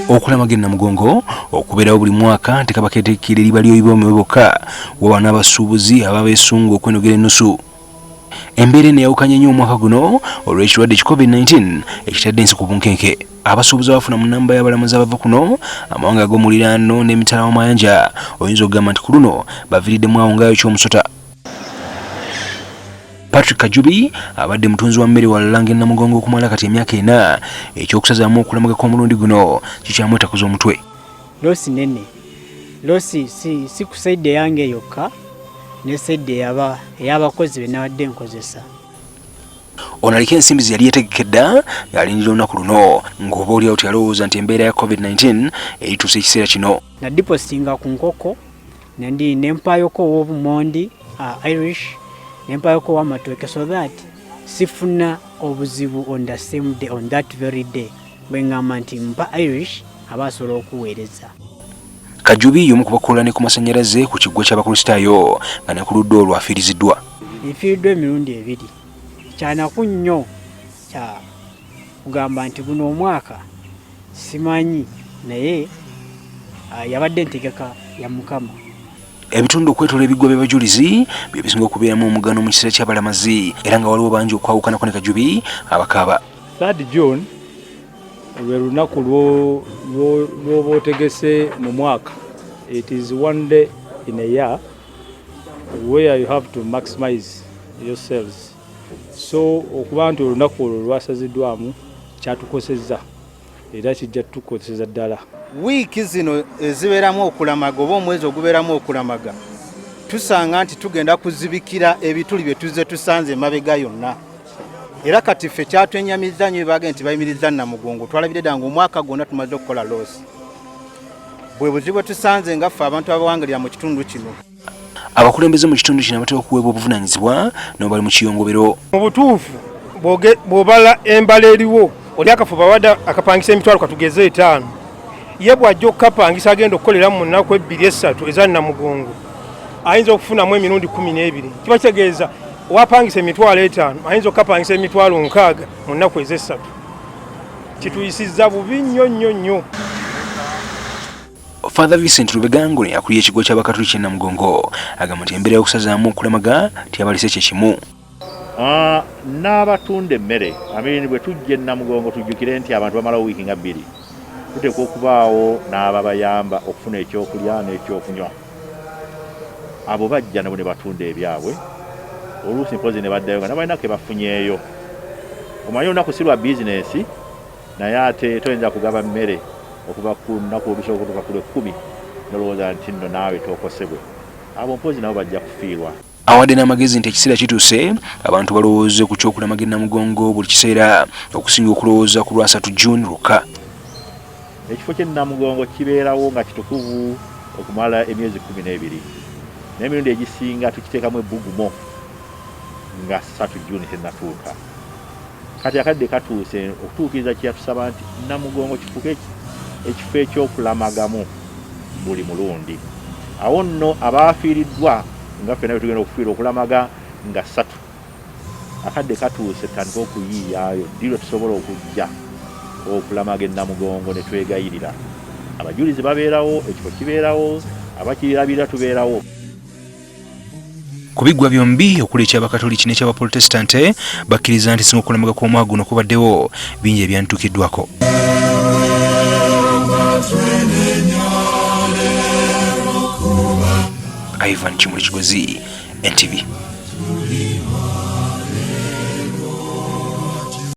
Okulamaga Namugongo okubeerawo buli mwaka tekaba keeteekera liba ly'oyiboomebwa bokka waba n'abasuubuzi ababeesunga okwenogera ennusu. Embeera eno yawukanye nnyo omwaka guno olw'ekirwadde ki COVID-19 ekitadde ensi ku bunkenke. Abasuubuzi abafuna mu nnamba y'abalamuzi abava kuno amawanga ag'omuliraano n'emitala w'amayanja oyinza okugamba nti ku luno baviiriddemu awo ngaayo ky'omusota. Patrick Kajubi abadde mutunzi wa mmere wa Lange Namugongo okumala kati emyaka 4 ekyokusazaamu okulamaga kw'omulundi guno kikyamwetakuza omutwe. Losi nene losi si ku saidi yange yokka ne saidi y'abakozi be nabadde nkozesa. Ono aliko ensimbi ze yali yeetegekedda yalindira olunaku luno ng'oba oliawo teyalowooza nti embeera ya COVID-19 erituusa ekiseera kino. Nadipositinga ku nkoko nempayoko w'obumondi Irish nempayoko w'amatooke so that sifuna obuzibu on the same day on that very day bwe ngamba nti mpa Irish abasobola okuweereza. Kajubi y'omu ku bakolani ku masannyalaze ku kiggwa ky'abakristaayo nga ne ku ludda olwo afiiriziddwa. Nfiiriddwa emirundi 2. Kyanaku nnyo kya kugamba nti guno omwaka simanyi naye yabadde ntegeka ya Mukama. Ebitundu okwetoola ebiggwa by'abajulizi bye bisinga okubeeramu omugano mu kiseera ky'abalamazi era nga waliwo bangi okwawukanako ne Kajubi abakaaba. 3 June lwe lunaku lw'oba otegese mu mwaka. It is one day in a year where you have to maximize yourselves. So okuba nti olunaku olwo lwasaziddwamu kyatukosezza era kijja tukoseza ddala. Wiiki zino ezibeeramu okulamaga oba omwezi ogubeeramu okulamaga tusanga nti tugenda kuzibikira ebituli bye tuzze tusanze emabega yonna. Era kati ffe kyatwenyamizza nnyo bye nti bayimiriza Namugongo twalabire ddala ng'omwaka gwonna tumaze okukola loosi. Bwe buzibu tusanze nga ffe abantu abawangalira mu kitundu kino. Abakulembeze mu kitundu kino abatera okuweebwa obuvunaanyizibwa n'abo bali mu kiyongobero. Mu butuufu bw'obala embala eriwo oli akafuba wadde akapangisa emitwalo katugeze 5 ye bw'ajja okukapangisa agenda okukolera mu nnaku 2-3 eza Namugongo ayinza okufunamu emirundi 12. Kiba kitegeeza wapangisa emitwalo 5 ayinza okukapangisa emitwalo 6 mu nnaku eza 3. Kituyisizza bubi nnyo. Father Vincent Rubegango yakuriye ekigo ky'Abakatoliki Namugongo agamba nti embeera y'okusazaamu okulamaga tyabalise kye kimu. N'abatunda emmere amini bwe tujja Namugongo tujjukire nti abantu bamalawo wiiki nga 2 tuteekwa okubaawo n'ababayamba okufuna ekyokulya n'ekyokunywa. Abo bajja nabo ne batunda ebyabwe oluusi mpozi ne baddayo nga nabalina ke bafunyeeyo. Omanyi olunaku si lwa bizinesi naye ate toyinza kugaba mmere okuva ku nnaku olusobola okutuuka ku 10 nolowooza nti nno naawe tookosebwe. Abo mpozi nabo bajja kufiirwa. Awadde n'amagezi nti ekiseera kituuse abantu balowooze ku kyokulamaga Namugongo buli kiseera okusinga okulowooza ku lwa 3 June lwokka. Ekifo ky'e Namugongo kibeerawo nga kitukuvu okumala emyezi 12 n'emirundi egisinga tukiteekamu ebbugumo nga 3 June tennatuuka. Kati akadde katuuse okutuukiriza kyeyatusaba nti Namugongo kifuke ekifo ekyokulamagamu buli mulundi. Awo nno abaafiiriddwa nga ffenna tugenda okufiira okulamaga nga 3. Akadde katuuse tutandika okuyiiyaayo ddi lwe tusobola okujja okulamaga Namugongo ne twegayirira. Abajulizi babeerawo, ekifo kibeerawo, abakirabira tubeerawo. Ku biggwa byombi okuli eky'Abakatoliki n'eky'Abaprotestante bakkiriza nti singa okulamaga kw'omwaka guno kubaddewo bingi ebyantuukiddwako. Ivan Kimuli Kigozi, NTV.